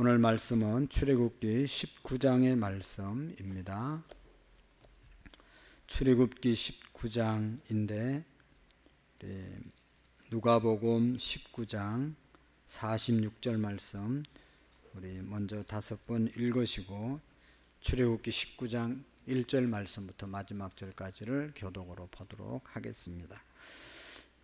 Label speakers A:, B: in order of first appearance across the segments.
A: 오늘 말씀은 출애굽기 19장의 말씀입니다. 출애굽기 19장인데 누가복음 19장 46절 말씀 우리 먼저 5번 읽으시고 출애굽기 19장 1절 말씀부터 마지막 절까지를 교독으로 보도록 하겠습니다.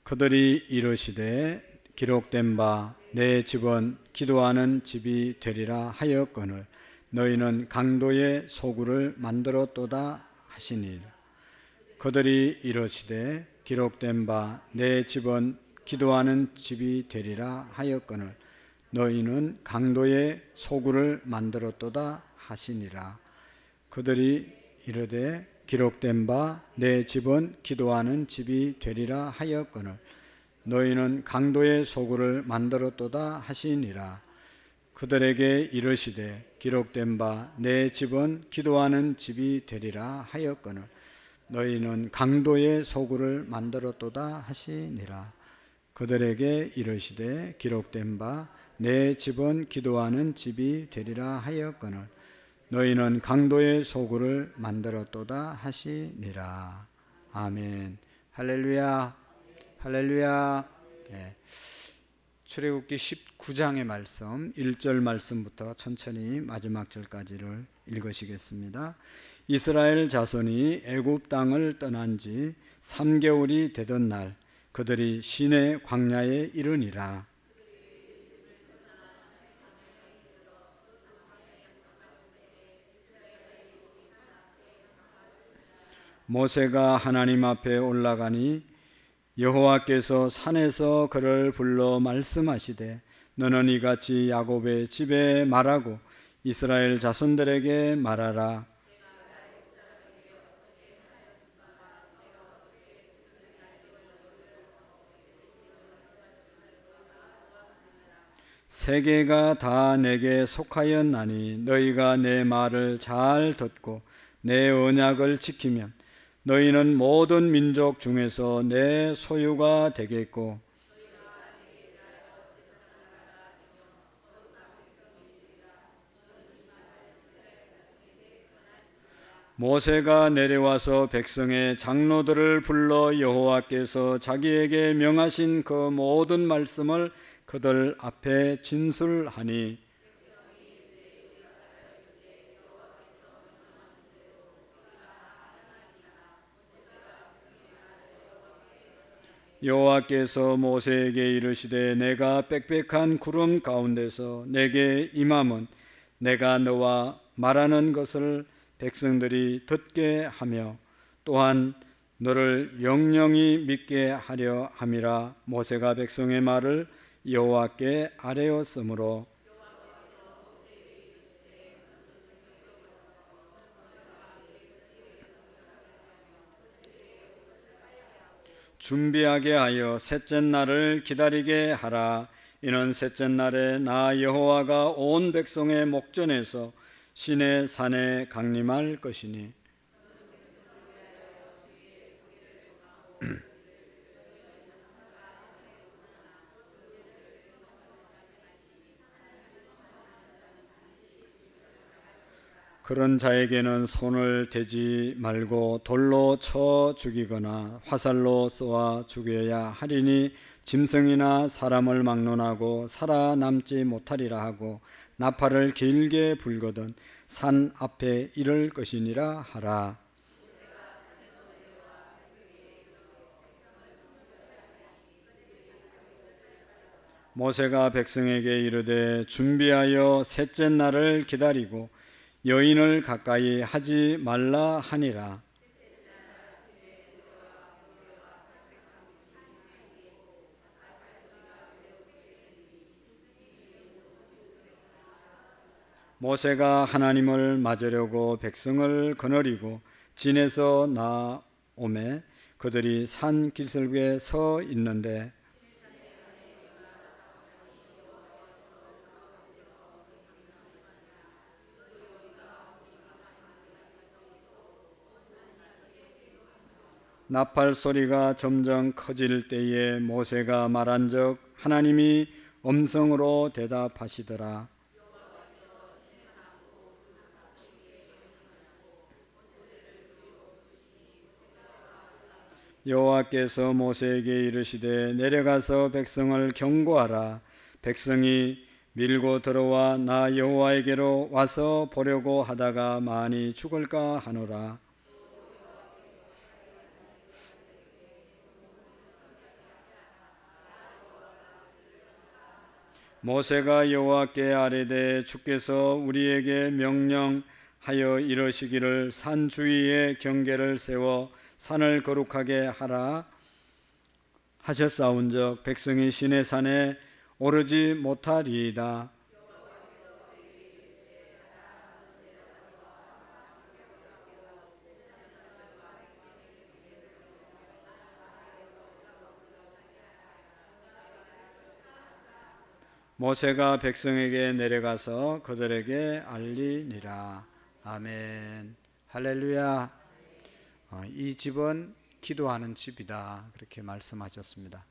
A: 그들이 이르시되 기록된 바 내 집은 기도하는 집이 되리라 하였거늘 너희는 강도의 소굴을 만들었도다 하시니라. 그들이 이르시되 기록된 바 내 집은 기도하는 집이 되리라 하였거늘 너희는 강도의 소굴을 만들었도다 하시니라. 그들이 이르되 기록된 바 내 집은 기도하는 집이 되리라 하였거늘 너희는 강도의 소굴을 만들었도다 하시니라. 그들에게 이르시되 기록된 바 내 집은 기도하는 집이 되리라 하였거늘 너희는 강도의 소굴을 만들었도다 하시니라. 그들에게 이르시되 기록된 바 내 집은 기도하는 집이 되리라 하였거늘 너희는 강도의 소굴을 만들었도다 하시니라. 아멘. 할렐루야. 할렐루야. 출애굽기 19장의 말씀 1절 말씀부터 천천히 마지막 절까지를 읽으시겠습니다. 이스라엘 자손이 애굽 땅을 떠난 지 3개월이 되던 날 그들이 시내 광야에 이르니라. 모세가 하나님 앞에 올라가니 여호와께서 산에서 그를 불러 말씀하시되 너는 이같이 야곱의 집에 말하고 이스라엘 자손들에게 말하라. 세계가 다 내게 속하였나니 너희가 내 말을 잘 듣고 내 언약을 지키면 너희는 모든 민족 중에서 내 소유가 되겠고 모세가 내려와서 백성의 장로들을 불러 여호와께서 자기에게 명하신 그 모든 말씀을 그들 앞에 진술하니 여호와께서 모세에게 이르시되 내가 빽빽한 구름 가운데서 내게 임함은 내가 너와 말하는 것을 백성들이 듣게 하며 또한 너를 영영히 믿게 하려 함이라. 모세가 백성의 말을 여호와께 아뢰었으므로 준비하게 하여 셋째 날을 기다리게 하라. 이는 셋째 날에 나 여호와가 온 백성의 목전에서 시내 산에 강림할 것이니 그런 자에게는 손을 대지 말고 돌로 쳐 죽이거나 화살로 쏘아 죽여야 하리니 짐승이나 사람을 막론하고 살아남지 못하리라 하고 나팔을 길게 불거든 산 앞에 이를 것이니라 하라. 모세가 백성에게 이르되 준비하여 셋째 날을 기다리고 여인을 가까이 하지 말라 하니라. 모세가 하나님을 맞으려고 백성을 거느리고 진에서 나오매 그들이 산 기슭에 서 있는데 나팔 소리가 점점 커질 때에 모세가 말한즉 하나님이 음성으로 대답하시더라. 여호와께서 모세에게 이르시되 내려가서 백성을 경고하라. 백성이 밀고 들어와 나 여호와에게로 와서 보려고 하다가 많이 죽을까 하노라. 모세가 여호와께 아뢰되 주께서 우리에게 명령하여 이러시기를 산 주위에 경계를 세워 산을 거룩하게 하라 하셨사온즉 백성이 시내 산에 오르지 못하리이다. 모세가 백성에게 내려가서 그들에게 알리니라. 아멘. 할렐루야. 이 집은 기도하는 집이다, 그렇게 말씀하셨습니다.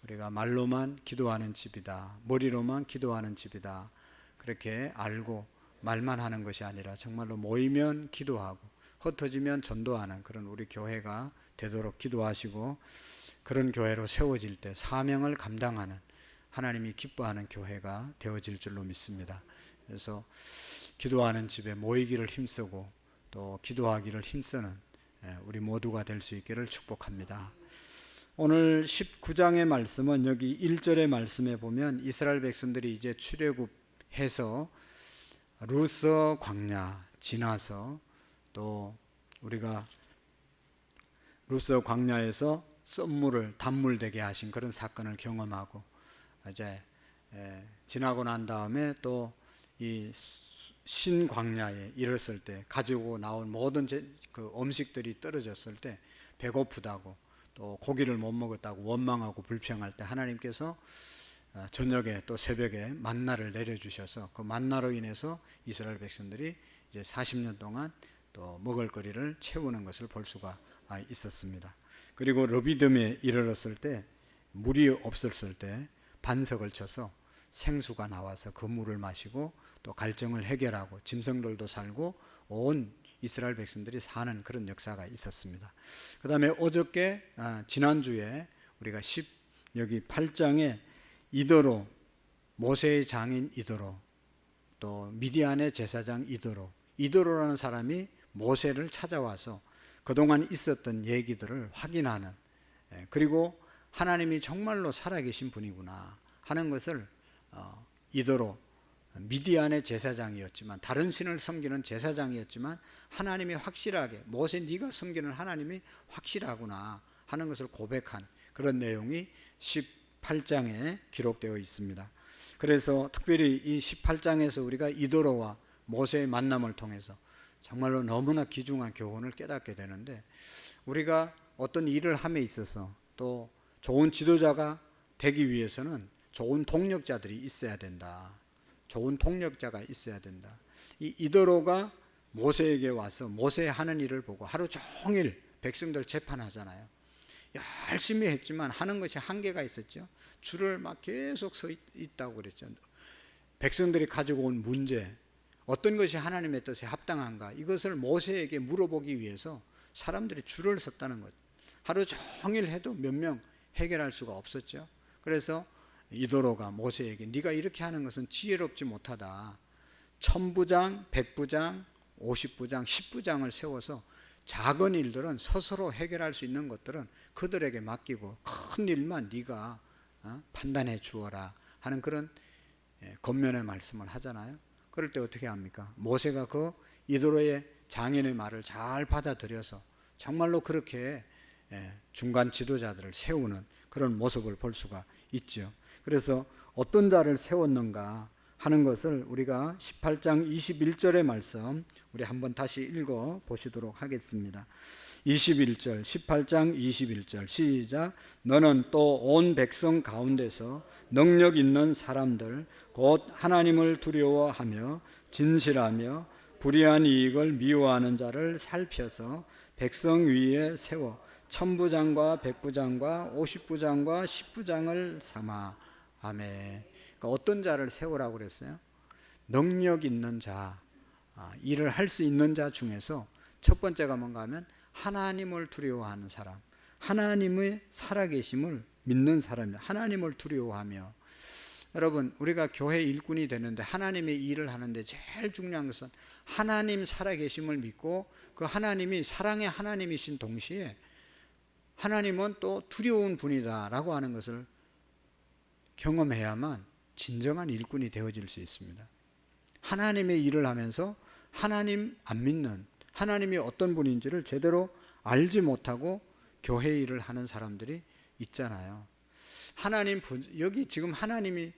A: 우리가 말로만 기도하는 집이다, 머리로만 기도하는 집이다, 그렇게 알고 말만 하는 것이 아니라 정말로 모이면 기도하고 흩어지면 전도하는 그런 우리 교회가 되도록 기도하시고, 그런 교회로 세워질 때 사명을 감당하는, 하나님이 기뻐하는 교회가 되어질 줄로 믿습니다. 그래서 기도하는 집에 모이기를 힘쓰고 또 기도하기를 힘쓰는 우리 모두가 될 수 있기를 축복합니다. 오늘 19장의 말씀은 여기 1절의 말씀에 보면 이스라엘 백성들이 이제 출애굽해서 루스 광야 지나서, 또 우리가 루스 광야에서 썸물을 단물 되게 하신 그런 사건을 경험하고, 이제 지나고 난 다음에 또 이 신광야에 이르렀을 때 가지고 나온 모든 그 음식들이 떨어졌을 때 배고프다고 또 고기를 못 먹었다고 원망하고 불평할 때 하나님께서 저녁에 또 새벽에 만나를 내려주셔서 그 만나로 인해서 이스라엘 백성들이 이제 40년 동안 또 먹을거리를 채우는 것을 볼 수가 있었습니다. 그리고 르비딤에 이르렀을 때 물이 없었을 때 반석을 쳐서 생수가 나와서 그 물을 마시고 또 갈증을 해결하고 짐승들도 살고 온 이스라엘 백성들이 사는 그런 역사가 있었습니다. 그 다음에 어저께 지난주에 우리가 여기 8장에 이도로, 모세의 장인 이도로, 또 미디안의 제사장 이도로라는 사람이 모세를 찾아와서 그동안 있었던 얘기들을 확인하는, 그리고 하나님이 정말로 살아계신 분이구나 하는 것을 이도로, 미디안의 제사장이었지만, 다른 신을 섬기는 제사장이었지만 하나님이 확실하게, 모세 네가 섬기는 하나님이 확실하구나 하는 것을 고백한 그런 내용이 18장에 기록되어 있습니다. 그래서 특별히 이 18장에서 우리가 이도로와 모세의 만남을 통해서 정말로 너무나 귀중한 교훈을 깨닫게 되는데, 우리가 어떤 일을 함에 있어서 또 좋은 지도자가 되기 위해서는 좋은 동력자들이 있어야 된다. 좋은 동력자가 있어야 된다. 이 이도로가 모세에게 와서 모세 하는 일을 보고 하루 종일 백성들 재판하잖아요. 열심히 했지만 하는 것이 한계가 있었죠. 줄을 막 계속 서 있다고 그랬죠. 백성들이 가지고 온 문제, 어떤 것이 하나님의 뜻에 합당한가, 이것을 모세에게 물어보기 위해서 사람들이 줄을 섰다는 것. 하루 종일 해도 몇 명 해결할 수가 없었죠. 그래서 이도로가 모세에게 네가 이렇게 하는 것은 지혜롭지 못하다. 1000부장, 100부장, 50부장, 10부장을 세워서 작은 일들은 스스로 해결할 수 있는 것들은 그들에게 맡기고 큰 일만 네가 판단해 주어라 하는 그런 권면의 말씀을 하잖아요. 그럴 때 어떻게 합니까? 모세가 그 이도로의 장인의 말을 잘 받아들여서 정말로 그렇게 중간 지도자들을 세우는 그런 모습을 볼 수가 있죠. 그래서 어떤 자를 세웠는가 하는 것을 우리가 18장 21절의 말씀 우리 한번 다시 읽어 보시도록 하겠습니다. 21절, 18장 21절 시작. 너는 또 온 백성 가운데서 능력 있는 사람들 곧 하나님을 두려워하며 진실하며 불의한 이익을 미워하는 자를 살펴서 백성 위에 세워 1000부장과 100부장과 50부장과 10부장을 삼아. 아멘. 그러니까 어떤 자를 세우라고 그랬어요? 능력 있는 자, 일을 할 수 있는 자 중에서 첫 번째가 뭔가 하면 하나님을 두려워하는 사람, 하나님의 살아계심을 믿는 사람이에요. 하나님을 두려워하며. 여러분, 우리가 교회 일꾼이 되는데 하나님의 일을 하는데 제일 중요한 것은 하나님 살아계심을 믿고 그 하나님이 사랑의 하나님이신 동시에 하나님은 또 두려운 분이다라고 하는 것을 경험해야만 진정한 일꾼이 되어질 수 있습니다. 하나님의 일을 하면서 하나님 안 믿는, 하나님이 어떤 분인지를 제대로 알지 못하고 교회 일을 하는 사람들이 있잖아요. 여기 지금 하나님이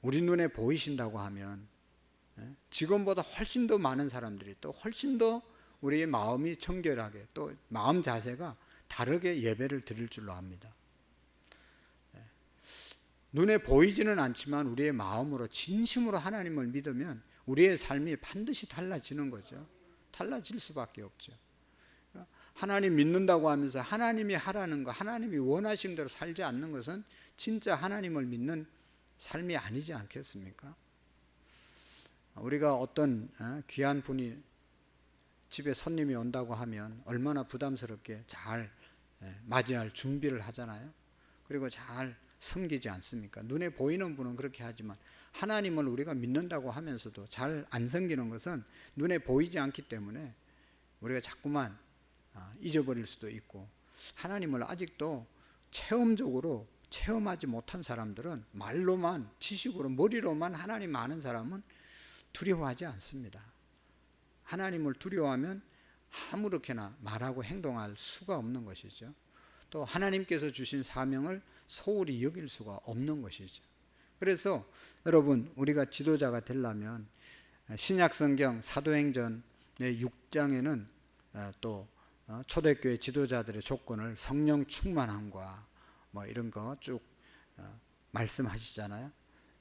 A: 우리 눈에 보이신다고 하면 지금보다 훨씬 더 많은 사람들이 또 훨씬 더 우리의 마음이 청결하게 또 마음 자세가 다르게 예배를 드릴 줄로 압니다. 눈에 보이지는 않지만 우리의 마음으로 진심으로 하나님을 믿으면 우리의 삶이 반드시 달라지는 거죠. 달라질 수밖에 없죠. 하나님 믿는다고 하면서 하나님이 하라는 거, 하나님이 원하시는 대로 살지 않는 것은 진짜 하나님을 믿는 삶이 아니지 않겠습니까? 우리가 어떤 귀한 분이 집에 손님이 온다고 하면 얼마나 부담스럽게 잘 맞이할 준비를 하잖아요. 그리고 잘 섬기지 않습니까? 눈에 보이는 분은 그렇게 하지만 하나님을 우리가 믿는다고 하면서도 잘 안 섬기는 것은 눈에 보이지 않기 때문에 우리가 자꾸만 잊어버릴 수도 있고, 하나님을 아직도 체험적으로 체험하지 못한 사람들은 말로만, 지식으로, 머리로만 하나님 아는 사람은 두려워하지 않습니다. 하나님을 두려워하면 아무렇게나 말하고 행동할 수가 없는 것이죠. 또 하나님께서 주신 사명을 소홀히 여길 수가 없는 것이죠. 그래서 여러분, 우리가 지도자가 되려면 신약성경 사도행전의 6장에는 또 초대교회 지도자들의 조건을 성령 충만함과 뭐 이런 거 쭉 말씀하시잖아요.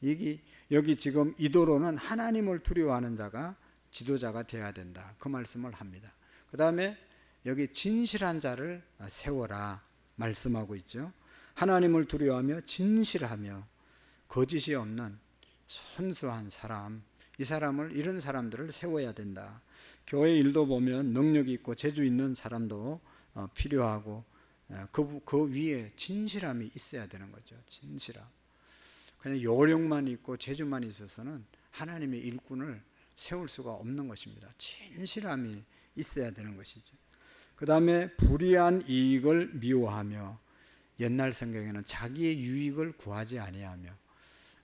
A: 여기 지금 이도로는 하나님을 두려워하는 자가 지도자가 되어야 된다, 그 말씀을 합니다. 그 다음에 여기 진실한 자를 세워라 말씀하고 있죠. 하나님을 두려워하며 진실하며 거짓이 없는 순수한 사람, 이런 사람들을 세워야 된다. 교회 일도 보면 능력이 있고 재주 있는 사람도 필요하고 그 위에 진실함이 있어야 되는 거죠. 진실함. 그냥 요령만 있고 재주만 있어서는 하나님의 일꾼을 세울 수가 없는 것입니다. 진실함이 있어야 되는 것이죠. 그 다음에 불의한 이익을 미워하며, 옛날 성경에는 자기의 유익을 구하지 아니하며,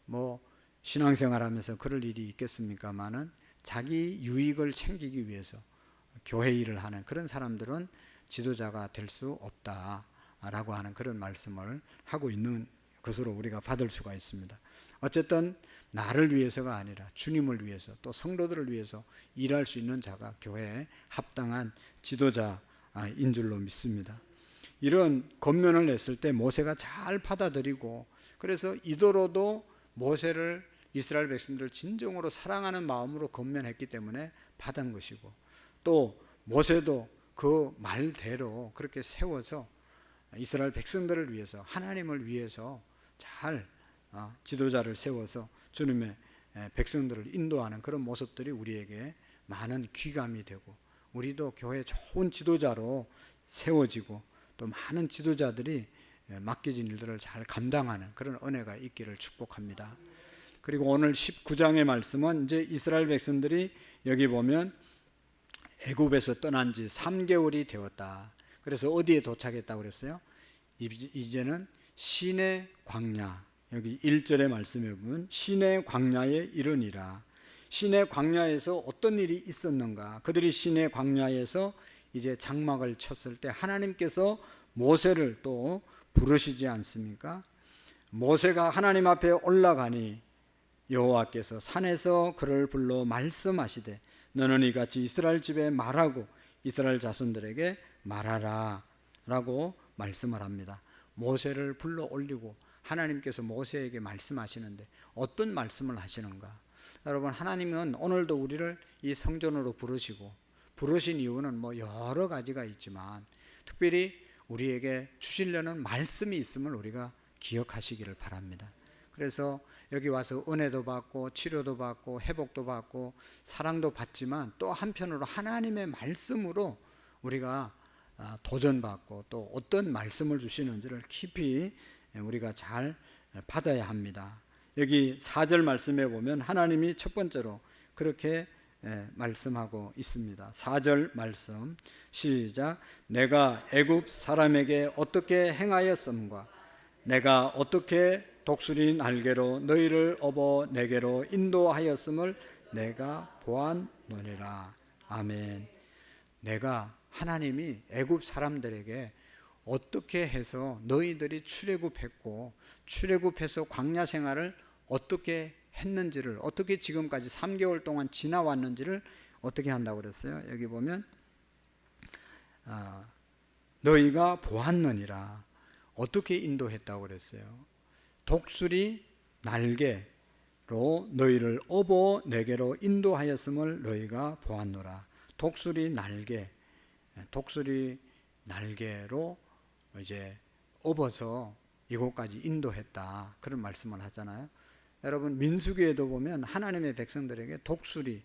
A: 뭐 신앙생활하면서 그럴 일이 있겠습니까마는 자기 유익을 챙기기 위해서 교회 일을 하는 그런 사람들은 지도자가 될 수 없다라고 하는 그런 말씀을 하고 있는 것으로 우리가 받을 수가 있습니다. 어쨌든 나를 위해서가 아니라 주님을 위해서 또 성도들을 위해서 일할 수 있는 자가 교회에 합당한 지도자인 줄로 믿습니다. 이런 권면을 냈을 때 모세가 잘 받아들이고, 그래서 이도로도 모세를, 이스라엘 백성들을 진정으로 사랑하는 마음으로 권면했기 때문에 받은 것이고, 또 모세도 그 말대로 그렇게 세워서 이스라엘 백성들을 위해서, 하나님을 위해서 잘 지도자를 세워서 주님의 백성들을 인도하는 그런 모습들이 우리에게 많은 귀감이 되고, 우리도 교회 좋은 지도자로 세워지고 또 많은 지도자들이 맡겨진 일들을 잘 감당하는 그런 은혜가 있기를 축복합니다. 그리고 오늘 19장의 말씀은 이제 이스라엘 백성들이 여기 보면 애굽에서 떠난 지 3개월이 되었다. 그래서 어디에 도착했다고 그랬어요? 이제는 시내 광야, 여기 1절의 말씀에 보면 시내 광야에 이르니라. 시내 광야에서 어떤 일이 있었는가? 그들이 시내 광야에서 이제 장막을 쳤을 때 하나님께서 모세를 또 부르시지 않습니까? 모세가 하나님 앞에 올라가니 여호와께서 산에서 그를 불러 말씀하시되 너는 이같이 이스라엘 집에 말하고 이스라엘 자손들에게 말하라 라고 말씀을 합니다. 모세를 불러 올리고 하나님께서 모세에게 말씀하시는데 어떤 말씀을 하시는가? 여러분, 하나님은 오늘도 우리를 이 성전으로 부르신 이유는 뭐 여러 가지가 있지만 특별히 우리에게 주시려는 말씀이 있음을 우리가 기억하시기를 바랍니다. 그래서 여기 와서 은혜도 받고 치료도 받고 회복도 받고 사랑도 받지만 또 한편으로 하나님의 말씀으로 우리가 도전받고 또 어떤 말씀을 주시는지를 깊이 우리가 잘 받아야 합니다. 여기 4절 말씀에 보면 하나님이 첫 번째로 그렇게 말씀하고 있습니다. 4절 말씀 시작. 내가 애굽 사람에게 어떻게 행하였음과 내가 어떻게 독수리 날개로 너희를 업어 내게로 인도하였음을 내가 보았노니라. 아멘. 내가 하나님이 애굽 사람들에게 어떻게 해서 너희들이 출애굽했고 출애굽해서 광야 생활을 어떻게 했는지를, 어떻게 지금까지 3개월 동안 지나왔는지를 어떻게 한다고 그랬어요? 여기 보면 너희가 보았느니라. 어떻게 인도했다고 그랬어요? 독수리 날개로 너희를 업어 내게로 인도하였음을 너희가 보았노라. 독수리 날개로 이제 업어서 이곳까지 인도했다, 그런 말씀을 하잖아요. 여러분, 민수기에도 보면 하나님의 백성들에게 독수리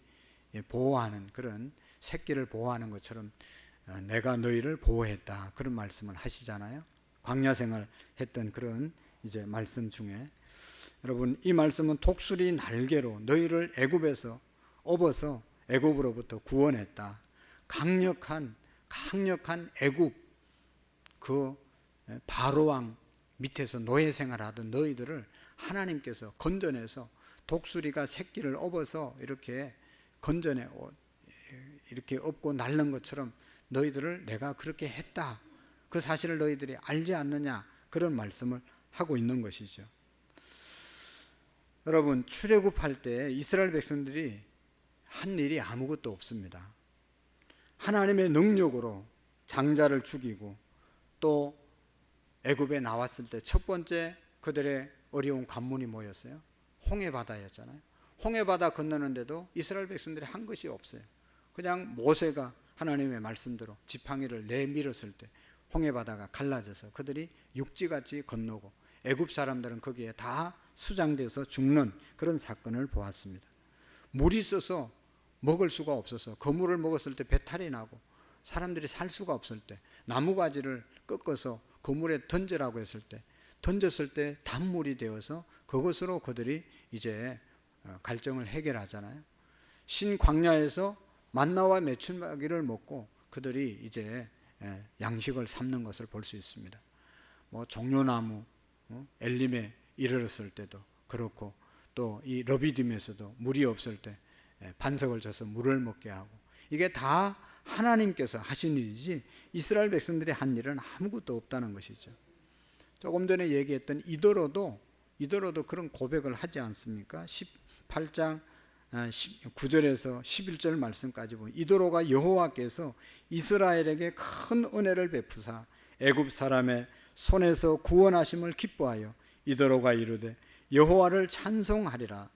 A: 보호하는, 그런 새끼를 보호하는 것처럼 내가 너희를 보호했다, 그런 말씀을 하시잖아요. 광야 생활 했던 그런 이제 말씀 중에, 여러분, 이 말씀은 독수리 날개로 너희를 애굽에서 업어서 애굽으로부터 구원했다. 강력한 애굽 그 바로왕 밑에서 노예 생활하던 너희들을 하나님께서 건져내서 독수리가 새끼를 업어서 이렇게 건져내 이렇게 업고 날른 것처럼 너희들을 내가 그렇게 했다, 그 사실을 너희들이 알지 않느냐, 그런 말씀을 하고 있는 것이죠. 여러분, 출애굽할 때 이스라엘 백성들이 한 일이 아무것도 없습니다. 하나님의 능력으로 장자를 죽이고, 또 애굽에 나왔을 때 첫 번째 그들의 어려운 관문이 뭐였어요? 홍해바다였잖아요. 홍해바다 건너는데도 이스라엘 백성들이 한 것이 없어요. 그냥 모세가 하나님의 말씀대로 지팡이를 내밀었을 때 홍해바다가 갈라져서 그들이 육지같이 건너고, 애굽 사람들은 거기에 다 수장돼서 죽는 그런 사건을 보았습니다. 물이 있어서 먹을 수가 없어서 그물을 먹었을 때 배탈이 나고, 사람들이 살 수가 없을 때 나무가지를 꺾어서 그물에 던지라고 했을 때 던졌을 때 단물이 되어서 그것으로 그들이 이제 갈증을 해결하잖아요. 신광야에서 만나와 메추라기를 먹고 그들이 이제 양식을 삼는 것을 볼 수 있습니다. 뭐 종려나무 엘림에 이르렀을 때도 그렇고, 또 이 러비딤에서도 물이 없을 때 반석을 쳐서 물을 먹게 하고, 이게 다 하나님께서 하신 일이지 이스라엘 백성들이 한 일은 아무것도 없다는 것이죠. 조금 전에 얘기했던 이도로도 그런 고백을 하지 않습니까? 18장 9절에서 11절 말씀까지 보면 이도로가 여호와께서 이스라엘에게 큰 은혜를 베푸사 애굽 사람의 손에서 구원하심을 기뻐하여 이도로가 이르되 여호와를 찬송하리라.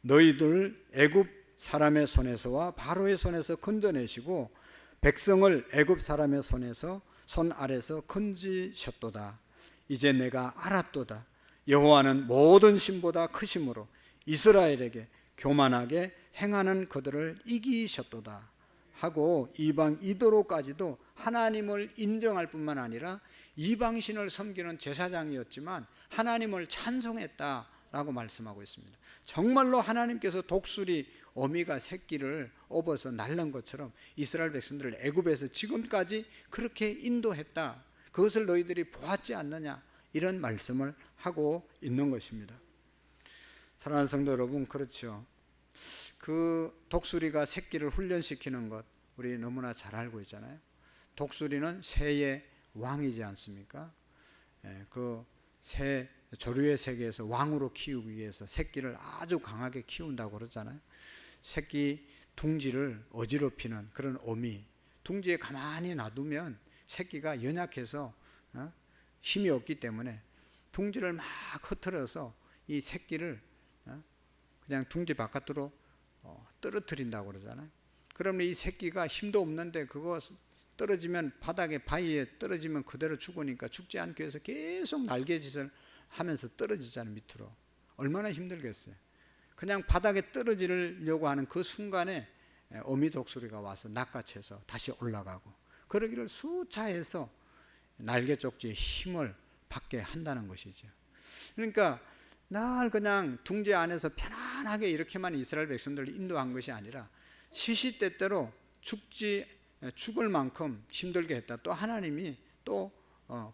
A: 너희들 애굽 사람의 손에서와 바로의 손에서 건져내시고 백성을 애굽 사람의 손 아래서 건지셨도다. 이제 내가 알았도다. 여호와는 모든 신보다 크심으로 이스라엘에게 교만하게 행하는 그들을 이기셨도다 하고, 이방 이도로까지도 하나님을 인정할 뿐만 아니라 이방신을 섬기는 제사장이었지만 하나님을 찬송했다라고 말씀하고 있습니다. 정말로 하나님께서 독수리 어미가 새끼를 업어서 날른 것처럼 이스라엘 백성들을 애굽에서 지금까지 그렇게 인도했다, 그것을 너희들이 보았지 않느냐, 이런 말씀을 하고 있는 것입니다. 사랑하는 성도 여러분, 그렇죠. 그 독수리가 새끼를 훈련시키는 것 우리 너무나 잘 알고 있잖아요. 독수리는 새의 왕이지 않습니까? 그 새, 조류의 세계에서 왕으로 키우기 위해서 새끼를 아주 강하게 키운다고 그러잖아요. 새끼 둥지를 어지럽히는 그런 어미, 둥지에 가만히 놔두면 새끼가 연약해서 힘이 없기 때문에 둥지를 막 흩어져서 이 새끼를 그냥 둥지 바깥으로 떨어뜨린다고 그러잖아요. 그러면 이 새끼가 힘도 없는데 그거 떨어지면 바닥에 바위에 떨어지면 그대로 죽으니까 죽지 않기 위해서 계속 날개짓을 하면서 떨어지잖아요, 밑으로. 얼마나 힘들겠어요. 그냥 바닥에 떨어지려고 하는 그 순간에 어미 독수리가 와서 낚아채서 다시 올라가고, 그러기를 수차해서 날개 쪽지의 힘을 받게 한다는 것이죠. 그러니까 늘 그냥 둥지 안에서 편안하게 이렇게만 이스라엘 백성들을 인도한 것이 아니라 시시때때로 죽을 만큼 힘들게 했다. 또 하나님이 또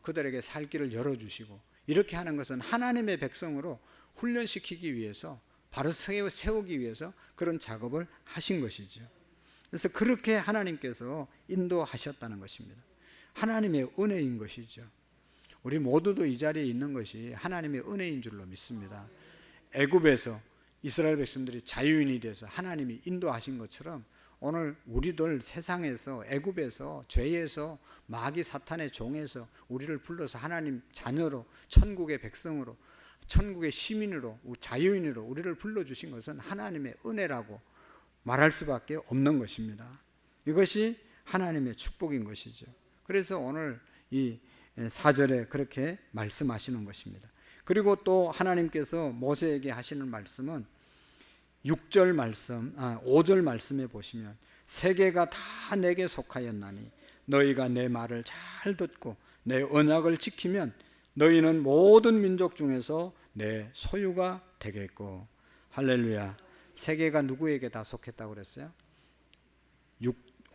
A: 그들에게 살 길을 열어주시고, 이렇게 하는 것은 하나님의 백성으로 훈련시키기 위해서, 바로 세우기 위해서 그런 작업을 하신 것이죠. 그래서 그렇게 하나님께서 인도하셨다는 것입니다. 하나님의 은혜인 것이죠. 우리 모두도 이 자리에 있는 것이 하나님의 은혜인 줄로 믿습니다. 애굽에서 이스라엘 백성들이 자유인이 돼서 하나님이 인도하신 것처럼 오늘 우리들 세상에서, 애굽에서, 죄에서, 마귀 사탄의 종에서 우리를 불러서 하나님 자녀로, 천국의 백성으로, 천국의 시민으로, 자유인으로 우리를 불러주신 것은 하나님의 은혜라고 말할 수밖에 없는 것입니다. 이것이 하나님의 축복인 것이죠. 그래서 오늘 이 4절에 그렇게 말씀하시는 것입니다. 그리고 또 하나님께서 모세에게 하시는 말씀은 6절 말씀, 5절 말씀에 보시면 세계가 다 내게 속하였나니 너희가 내 말을 잘 듣고 내 언약을 지키면 너희는 모든 민족 중에서 내 소유가 되겠고. 할렐루야. 세계가 누구에게 다 속했다고 그랬어요?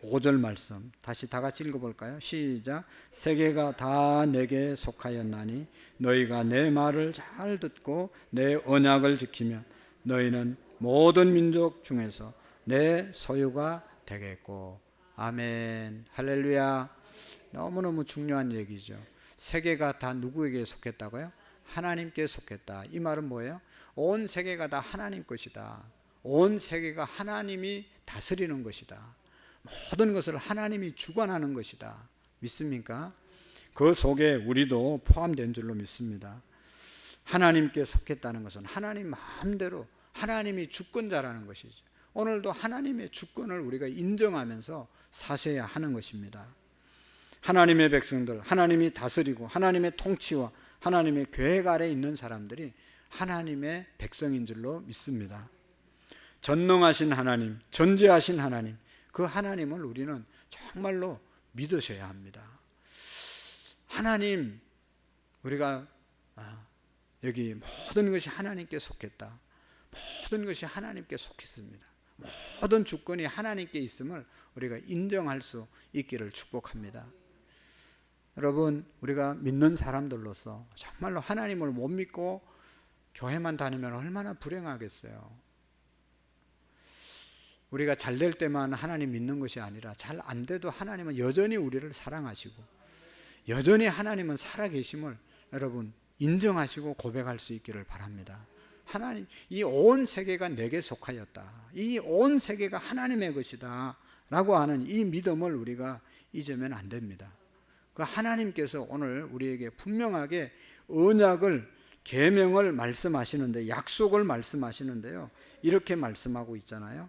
A: 5절 말씀 다시 다 같이 읽어볼까요? 시작. 세계가 다 내게 속하였나니 너희가 내 말을 잘 듣고 내 언약을 지키면 너희는 모든 민족 중에서 내 소유가 되겠고. 아멘. 할렐루야. 너무너무 중요한 얘기죠. 세계가 다 누구에게 속했다고요? 하나님께 속했다. 이 말은 뭐예요? 온 세계가 다 하나님 것이다. 온 세계가 하나님이 다스리는 것이다. 모든 것을 하나님이 주관하는 것이다. 믿습니까? 그 속에 우리도 포함된 줄로 믿습니다. 하나님께 속했다는 것은 하나님 마음대로 하나님이 주권자라는 것이죠. 오늘도 하나님의 주권을 우리가 인정하면서 사셔야 하는 것입니다. 하나님의 백성들, 하나님이 다스리고 하나님의 통치와 하나님의 계획 아래 있는 사람들이 하나님의 백성인 줄로 믿습니다. 전능하신 하나님, 전지하신 하나님, 그 하나님을 우리는 정말로 믿으셔야 합니다. 하나님, 우리가 여기 모든 것이 하나님께 속했다. 모든 것이 하나님께 속했습니다. 모든 주권이 하나님께 있음을 우리가 인정할 수 있기를 축복합니다. 여러분, 우리가 믿는 사람들로서 정말로 하나님을 못 믿고 교회만 다니면 얼마나 불행하겠어요. 우리가 잘 될 때만 하나님 믿는 것이 아니라 잘 안 돼도 하나님은 여전히 우리를 사랑하시고 여전히 하나님은 살아계심을 여러분 인정하시고 고백할 수 있기를 바랍니다. 하나님, 이 온 세계가 내게 속하였다. 이 온 세계가 하나님의 것이다 라고 하는 이 믿음을 우리가 잊으면 안 됩니다. 그 하나님께서 오늘 우리에게 분명하게 언약을, 계명을 말씀하시는데, 약속을 말씀하시는데요, 이렇게 말씀하고 있잖아요.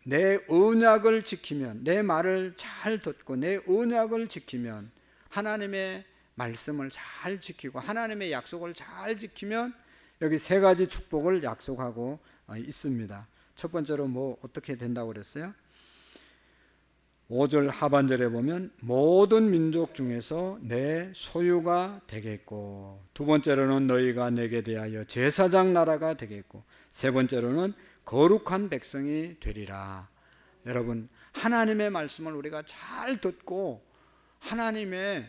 A: 내 언약을 지키면, 내 말을 잘 듣고 내 언약을 지키면, 하나님의 말씀을 잘 지키고 하나님의 약속을 잘 지키면 여기 세 가지 축복을 약속하고 있습니다. 첫 번째로 뭐 어떻게 된다고 그랬어요? 5절 하반절에 보면 모든 민족 중에서 내 소유가 되겠고, 두 번째로는 너희가 내게 대하여 제사장 나라가 되겠고, 세 번째로는 거룩한 백성이 되리라. 여러분, 하나님의 말씀을 우리가 잘 듣고 하나님의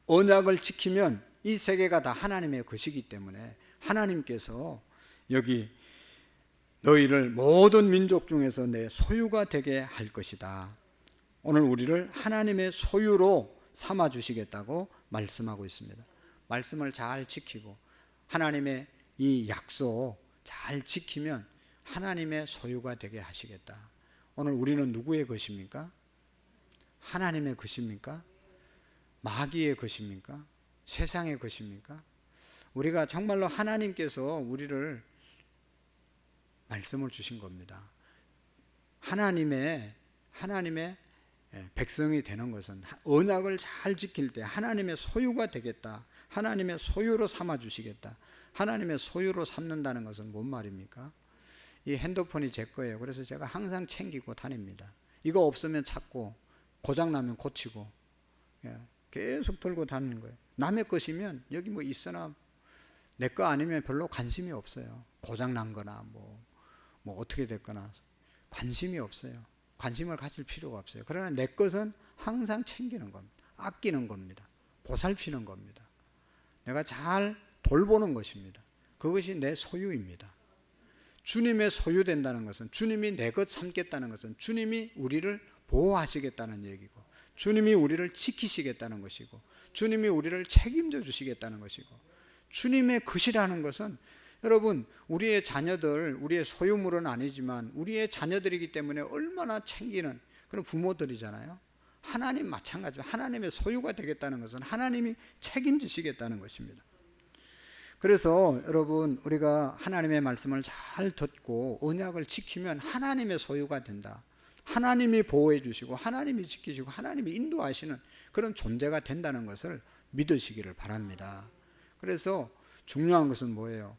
A: 언약을 지키면 이 세계가 다 하나님의 것이기 때문에 하나님께서 여기 너희를 모든 민족 중에서 내 소유가 되게 할 것이다. 오늘 우리를 하나님의 소유로 삼아 주시겠다고 말씀하고 있습니다. 말씀을 잘 지키고 하나님의 이 약속 잘 지키면 하나님의 소유가 되게 하시겠다. 오늘 우리는 누구의 것입니까? 하나님의 것입니까? 마귀의 것입니까? 세상의 것입니까? 우리가 정말로 하나님께서 우리를 말씀을 주신 겁니다. 하나님의 백성이 되는 것은 언약을 잘 지킬 때 하나님의 소유가 되겠다. 하나님의 소유로 삼아 주시겠다. 하나님의 소유로 삼는다는 것은 뭔 말입니까? 이 핸드폰이 제 거예요. 그래서 제가 항상 챙기고 다닙니다. 이거 없으면 찾고 고장나면 고치고, 계속 들고 다니는 거예요. 남의 것이면 여기 뭐 있으나 내 거 아니면 별로 관심이 없어요. 고장난 거나 뭐 어떻게 됐거나 관심이 없어요. 관심을 가질 필요가 없어요. 그러나 내 것은 항상 챙기는 겁니다. 아끼는 겁니다. 보살피는 겁니다. 내가 잘 돌보는 것입니다. 그것이 내 소유입니다. 주님의 소유된다는 것은, 주님이 내 것 삼겠다는 것은 주님이 우리를 보호하시겠다는 얘기고, 주님이 우리를 지키시겠다는 것이고, 주님이 우리를 책임져 주시겠다는 것이고, 주님의 것이라는 것은 여러분, 우리의 자녀들, 우리의 소유물은 아니지만 우리의 자녀들이기 때문에 얼마나 챙기는 그런 부모들이잖아요. 하나님 마찬가지로 하나님의 소유가 되겠다는 것은 하나님이 책임지시겠다는 것입니다. 그래서 여러분, 우리가 하나님의 말씀을 잘 듣고 언약을 지키면 하나님의 소유가 된다. 하나님이 보호해 주시고 하나님이 지키시고 하나님이 인도하시는 그런 존재가 된다는 것을 믿으시기를 바랍니다. 그래서 중요한 것은 뭐예요?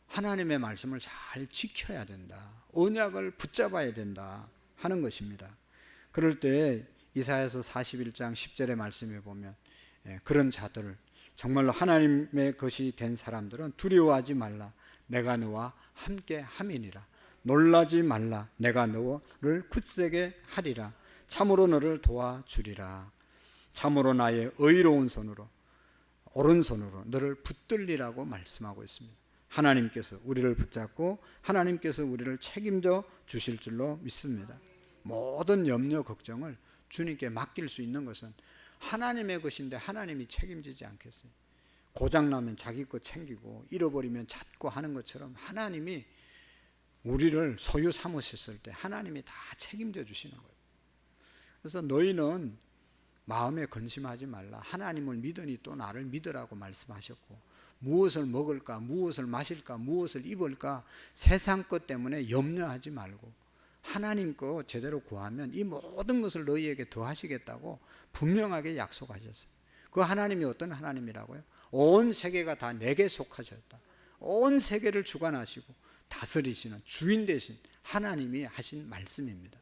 A: 하나님의 말씀을 잘 지켜야 된다. 언약을 붙잡아야 된다 하는 것입니다. 그럴 때 이사야서 41장 10절의 말씀에 보면 그런 자들을, 정말로 하나님의 것이 된 사람들은 두려워하지 말라. 내가 너와 함께 함이니라. 놀라지 말라. 내가 너를 굳세게 하리라. 참으로 너를 도와주리라. 참으로 나의 의로운 손으로, 오른손으로 너를 붙들리라고 말씀하고 있습니다. 하나님께서 우리를 붙잡고 하나님께서 우리를 책임져 주실 줄로 믿습니다. 모든 염려 걱정을 주님께 맡길 수 있는 것은 하나님의 것인데 하나님이 책임지지 않겠어요? 고장나면 자기 것 챙기고 잃어버리면 찾고 하는 것처럼 하나님이 우리를 소유 삼으셨을 때 하나님이 다 책임져 주시는 거예요. 그래서 너희는 마음에 근심하지 말라. 하나님을 믿으니 또 나를 믿으라고 말씀하셨고, 무엇을 먹을까, 무엇을 마실까, 무엇을 입을까, 세상 것 때문에 염려하지 말고 하나님 거 제대로 구하면 이 모든 것을 너희에게 더하시겠다고 분명하게 약속하셨어요. 그 하나님이 어떤 하나님이라고요? 온 세계가 다 내게 속하셨다. 온 세계를 주관하시고 다스리시는 주인 되신 하나님이 하신 말씀입니다.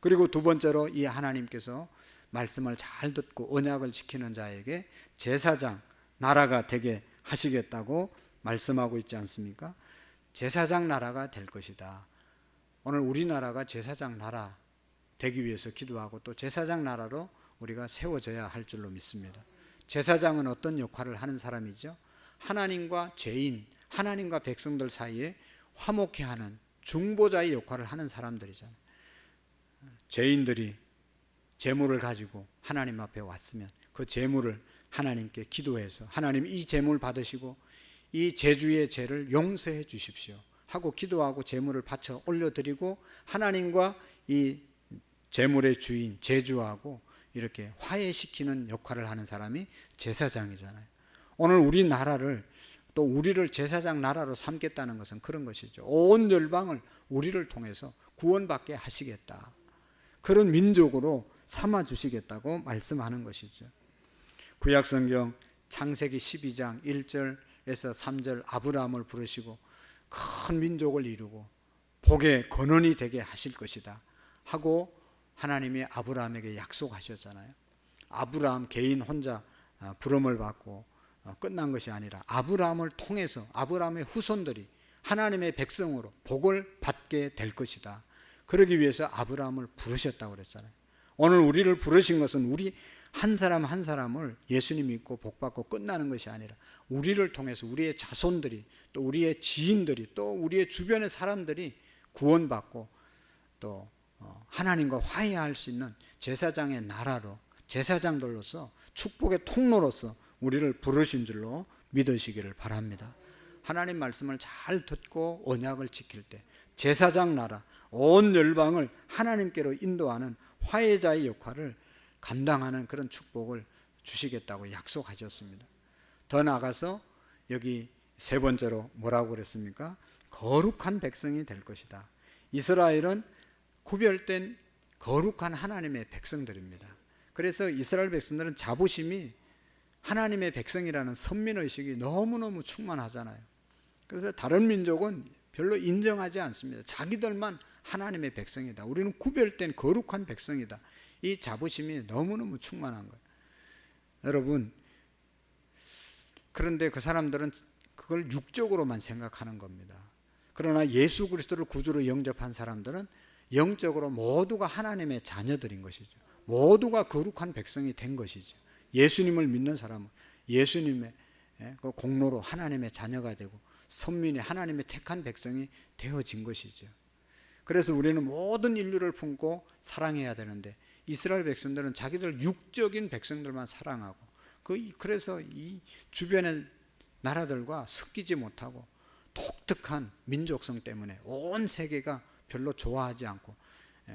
A: 그리고 두 번째로 이 하나님께서 말씀을 잘 듣고 언약을 지키는 자에게 제사장, 나라가 되게 하시겠다고 말씀하고 있지 않습니까? 제사장 나라가 될 것이다. 오늘 우리나라가 제사장 나라 되기 위해서 기도하고 또 제사장 나라로 우리가 세워져야 할 줄로 믿습니다. 제사장은 어떤 역할을 하는 사람이죠? 하나님과 죄인, 하나님과 백성들 사이에 화목케 하는 중보자의 역할을 하는 사람들이잖아요. 죄인들이 재물을 가지고 하나님 앞에 왔으면 그 재물을 하나님께 기도해서 하나님 이 재물 받으시고 이 제주의 죄를 용서해 주십시오 하고 기도하고 재물을 바쳐 올려드리고 하나님과 이 재물의 주인 제주하고 이렇게 화해시키는 역할을 하는 사람이 제사장이잖아요. 오늘 우리나라를 또 우리를 제사장 나라로 삼겠다는 것은 그런 것이죠. 온 열방을 우리를 통해서 구원받게 하시겠다. 그런 민족으로 삼아주시겠다고 말씀하는 것이죠. 구약성경 창세기 12장 1절에서 3절 아브라함을 부르시고 큰 민족을 이루고 복의 근원이 되게 하실 것이다 하고 하나님이 아브라함에게 약속하셨잖아요. 아브라함 개인 혼자 부름을 받고 끝난 것이 아니라 아브라함을 통해서 아브라함의 후손들이 하나님의 백성으로 복을 받게 될 것이다. 그러기 위해서 아브라함을 부르셨다고 그랬잖아요. 오늘 우리를 부르신 것은 우리 한 사람 한 사람을 예수님 믿고 복받고 끝나는 것이 아니라 우리를 통해서 우리의 자손들이 또 우리의 지인들이 또 우리의 주변의 사람들이 구원받고 또 하나님과 화해할 수 있는 제사장의 나라로 제사장들로서 축복의 통로로서 우리를 부르신 줄로 믿으시기를 바랍니다. 하나님 말씀을 잘 듣고 언약을 지킬 때 제사장 나라 온 열방을 하나님께로 인도하는 화해자의 역할을 감당하는 그런 축복을 주시겠다고 약속하셨습니다. 더 나아가서 여기 세 번째로 뭐라고 그랬습니까? 거룩한 백성이 될 것이다. 이스라엘은 구별된 거룩한 하나님의 백성들입니다. 그래서 이스라엘 백성들은 자부심이 하나님의 백성이라는 선민의식이 너무너무 충만하잖아요. 그래서 다른 민족은 별로 인정하지 않습니다. 자기들만 하나님의 백성이다. 우리는 구별된 거룩한 백성이다. 이 자부심이 너무너무 충만한 거예요. 여러분, 그런데 그 사람들은 그걸 육적으로만 생각하는 겁니다. 그러나 예수 그리스도를 구주로 영접한 사람들은 영적으로 모두가 하나님의 자녀들인 것이죠. 모두가 거룩한 백성이 된 것이죠. 예수님을 믿는 사람은 예수님의 그 공로로 하나님의 자녀가 되고 선민이 하나님의 택한 백성이 되어진 것이죠. 그래서 우리는 모든 인류를 품고 사랑해야 되는데 이스라엘 백성들은 자기들 육적인 백성들만 사랑하고 그래서 이 주변의 나라들과 섞이지 못하고 독특한 민족성 때문에 온 세계가 별로 좋아하지 않고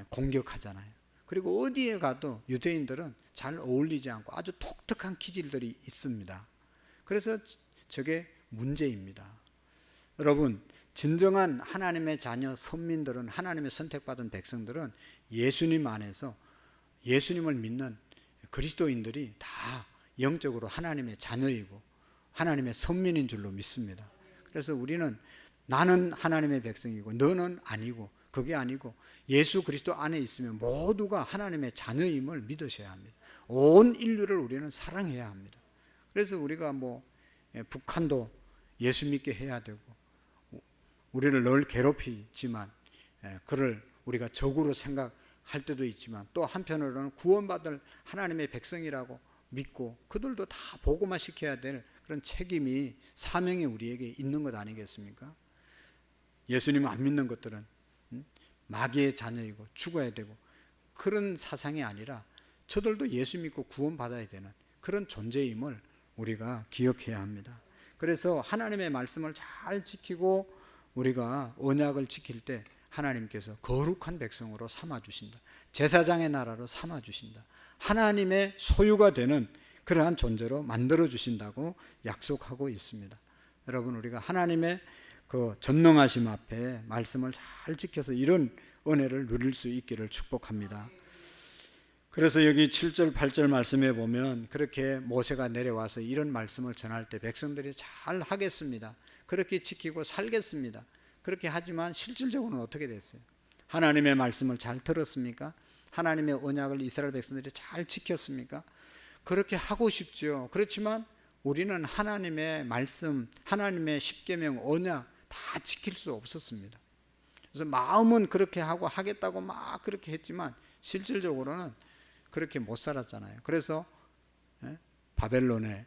A: 공격하잖아요. 그리고 어디에 가도 유대인들은 잘 어울리지 않고 아주 독특한 기질들이 있습니다. 그래서 저게 문제입니다. 여러분, 진정한 하나님의 자녀 선민들은, 하나님의 선택받은 백성들은 예수님 안에서 예수님을 믿는 그리스도인들이 다 영적으로 하나님의 자녀이고 하나님의 선민인 줄로 믿습니다. 그래서 우리는 나는 하나님의 백성이고 너는 아니고, 그게 아니고 예수 그리스도 안에 있으면 모두가 하나님의 자녀임을 믿으셔야 합니다. 온 인류를 우리는 사랑해야 합니다. 그래서 우리가 북한도 예수 믿게 해야 되고, 우리를 늘 괴롭히지만 그를 우리가 적으로 생각할 때도 있지만, 또 한편으로는 구원받을 하나님의 백성이라고 믿고 그들도 다 복음화 시켜야 될 그런 책임이, 사명이 우리에게 있는 것 아니겠습니까? 예수님을 안 믿는 것들은 마귀의 자녀이고 죽어야 되고 그런 사상이 아니라 저들도 예수 믿고 구원받아야 되는 그런 존재임을 우리가 기억해야 합니다. 그래서 하나님의 말씀을 잘 지키고 우리가 언약을 지킬 때 하나님께서 거룩한 백성으로 삼아주신다. 제사장의 나라로 삼아주신다. 하나님의 소유가 되는 그러한 존재로 만들어주신다고 약속하고 있습니다. 여러분, 우리가 하나님의 그 전능하심 앞에 말씀을 잘 지켜서 이런 은혜를 누릴 수 있기를 축복합니다. 그래서 여기 7절 8절 말씀에 보면 그렇게 모세가 내려와서 이런 말씀을 전할 때 백성들이 잘 하겠습니다. 그렇게 지키고 살겠습니다. 그렇게 하지만 실질적으로는 어떻게 됐어요? 하나님의 말씀을 잘 들었습니까? 하나님의 언약을 이스라엘 백성들이 잘 지켰습니까? 그렇게 하고 싶죠. 그렇지만 우리는 하나님의 말씀, 하나님의 십계명, 언약 다 지킬 수 없었습니다. 그래서 마음은 그렇게 하고 하겠다고 막 그렇게 했지만 실질적으로는 그렇게 못 살았잖아요. 그래서 바벨론에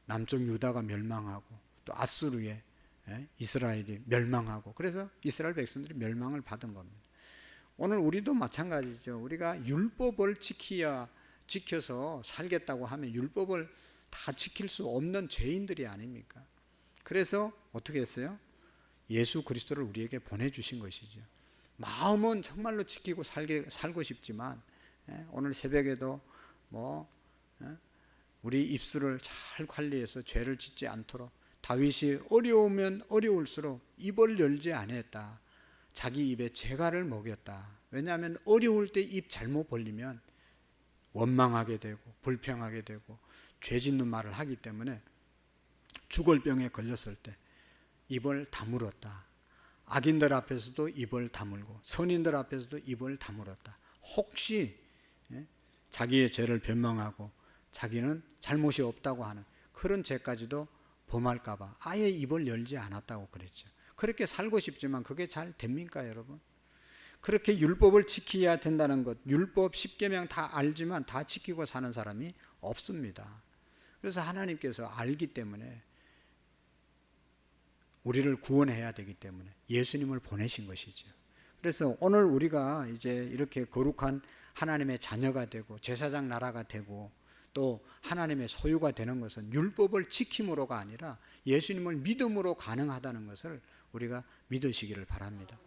A: 남쪽 유다가 멸망하고 또 아수르에 이스라엘이 멸망하고, 그래서 이스라엘 백성들이 멸망을 받은 겁니다. 오늘 우리도 마찬가지죠. 우리가 율법을 지켜서 살겠다고 하면 율법을 다 지킬 수 없는 죄인들이 아닙니까? 그래서 어떻게 했어요? 예수 그리스도를 우리에게 보내주신 것이죠. 마음은 정말로 지키고 살고 싶지만 오늘 새벽에도 우리 입술을 잘 관리해서 죄를 짓지 않도록, 다윗이 어려우면 어려울수록 입을 열지 아니했다. 자기 입에 재갈을 먹였다. 왜냐하면 어려울 때 입 잘못 벌리면 원망하게 되고 불평하게 되고 죄 짓는 말을 하기 때문에 죽을 병에 걸렸을 때 입을 다물었다. 악인들 앞에서도 입을 다물고 선인들 앞에서도 입을 다물었다. 혹시 자기의 죄를 변명하고 자기는 잘못이 없다고 하는 그런 죄까지도 범할까 봐 아예 입을 열지 않았다고 그랬죠. 그렇게 살고 싶지만 그게 잘 됩니까, 여러분? 그렇게 율법을 지켜야 된다는 것, 율법 10계명 다 알지만 다 지키고 사는 사람이 없습니다. 그래서 하나님께서 알기 때문에 우리를 구원해야 되기 때문에 예수님을 보내신 것이죠. 그래서 오늘 우리가 이제 이렇게 거룩한 하나님의 자녀가 되고 제사장 나라가 되고 또 하나님의 소유가 되는 것은 율법을 지킴으로가 아니라 예수님을 믿음으로 가능하다는 것을 우리가 믿으시기를 바랍니다.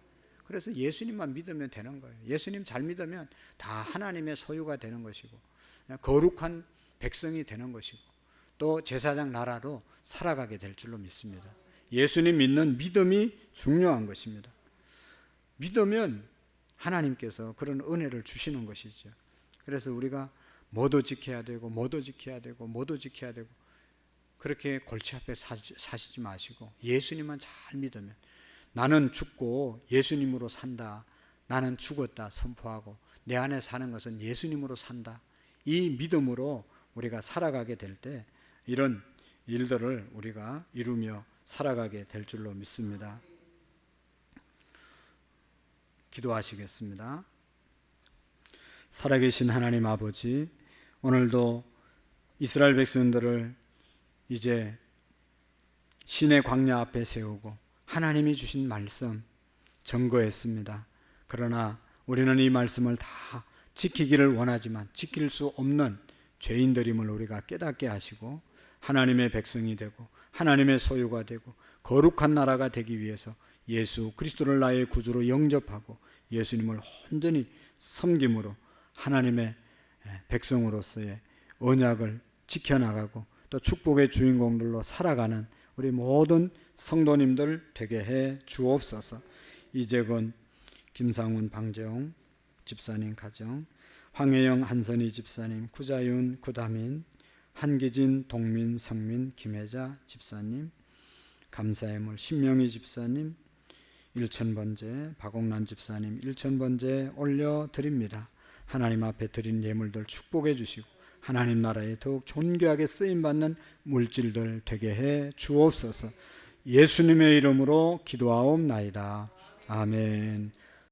A: 그래서 예수님만 믿으면 되는 거예요. 예수님 잘 믿으면 다 하나님의 소유가 되는 것이고 거룩한 백성이 되는 것이고 또 제사장 나라로 살아가게 될 줄로 믿습니다. 예수님 믿는 믿음이 중요한 것입니다. 믿으면 하나님께서 그런 은혜를 주시는 것이죠. 그래서 우리가 뭐도 지켜야 되고 뭐도 지켜야 되고 뭐도 지켜야 되고 그렇게 골치 앞에 사시지 마시고 예수님만 잘 믿으면 나는 죽고 예수님으로 산다, 나는 죽었다 선포하고 내 안에 사는 것은 예수님으로 산다. 이 믿음으로 우리가 살아가게 될 때 이런 일들을 우리가 이루며 살아가게 될 줄로 믿습니다. 기도하시겠습니다. 살아계신 하나님 아버지, 오늘도 이스라엘 백성들을 이제 신의 광야 앞에 세우고 하나님이 주신 말씀 증거했습니다. 그러나 우리는 이 말씀을 다 지키기를 원하지만 지킬 수 없는 죄인들임을 우리가 깨닫게 하시고 하나님의 백성이 되고 하나님의 소유가 되고 거룩한 나라가 되기 위해서 예수 그리스도를 나의 구주로 영접하고 예수님을 온전히 섬김으로 하나님의 백성으로서의 언약을 지켜나가고 또 축복의 주인공들로 살아가는 우리 모든 성도님들 되게 해 주옵소서. 이재건, 김상훈, 방재홍 집사님 가정, 황혜영, 한선희 집사님, 구자윤, 구다민, 한기진, 동민, 성민, 김혜자 집사님, 감사의 물 신명희 집사님 1,000번째, 박옥란 집사님 1,000번째 올려드립니다. 하나님 앞에 드린 예물들 축복해 주시고 하나님 나라에 더욱 존귀하게 쓰임받는 물질들 되게 해 주옵소서. 예수님의 이름으로 기도하옵나이다. 아멘.